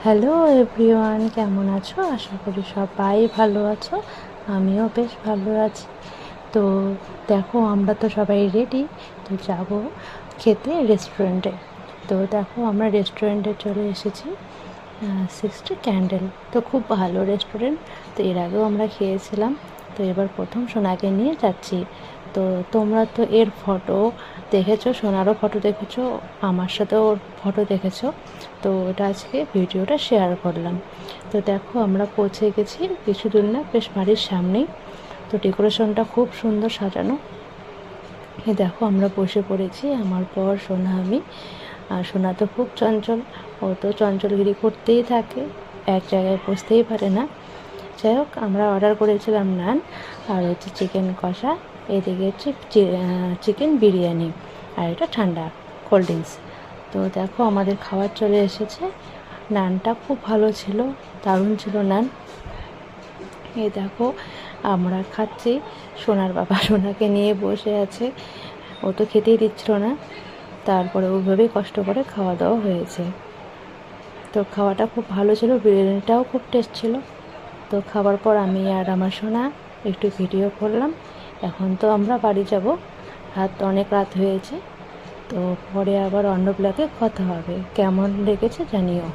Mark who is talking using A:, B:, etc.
A: Hello everyone, কেমন আছো? আশা করি সবাই ভালো আছো। আমিও বেশ ভালো আছি। তো দেখো, আমরা তো সবাই রেডি, তো যাব খেতে রেস্টুরেন্টে। তো দেখো, আমরা রেস্টুরেন্টে চলে এসেছি, 60 ক্যান্ডেল। তো খুব ভালো রেস্টুরেন্ট, তো এর আগেও আমরা খেয়েছিলাম। তো এবার প্রথম সোনাকে নিয়ে যাচ্ছি। তো তোমরা তো এর ফটো দেখেছো, সোনারও ফটো দেখেছো, আমার সাথেও ওর ফটো দেখেছো। তো ওটা আজকে ভিডিওটা শেয়ার করলাম। তো দেখো, আমরা পৌঁছে গেছি, কিছু দূর না, বেশ বাড়ির সামনেই। তো ডেকোরেশনটা খুব সুন্দর সাজানো। দেখো, আমরা বসে পড়েছি, আমার পর সোনা, আমি। আর সোনা তো খুব চঞ্চল, ও তো চঞ্চলগিরি করতেই থাকে, এক জায়গায় বসতেই পারে না। যাই হোক, আমরা অর্ডার করেছিলাম নান আর হচ্ছে চিকেন কষা, এদিকে হচ্ছে চিকেন বিরিয়ানি, আর এটা ঠান্ডা কোল্ড ড্রিঙ্কস। তো দেখো, আমাদের খাবার চলে এসেছে। নানটা খুব ভালো ছিল, দারুণ ছিল নান। এই দেখো, আমরা খাচ্ছি, সোনার বাবা সোনাকে নিয়ে বসে আছে, ও তো খেতেই দিচ্ছিল না। তারপরে ওইভাবেই কষ্ট করে খাওয়া দাওয়া হয়েছে। তো খাওয়াটা খুব ভালো ছিল, বিরিয়ানিটাও খুব টেস্ট ছিল। তো খাবার পর আমি আর আমার সোনা একটু ভিডিও করলাম। এখন তো আমরা বাড়ি যাব, অনেক রাত হয়েছে। তো পরে আবার অন্য ব্লগে কথা হবে। কেমন লেগেছে জানিও।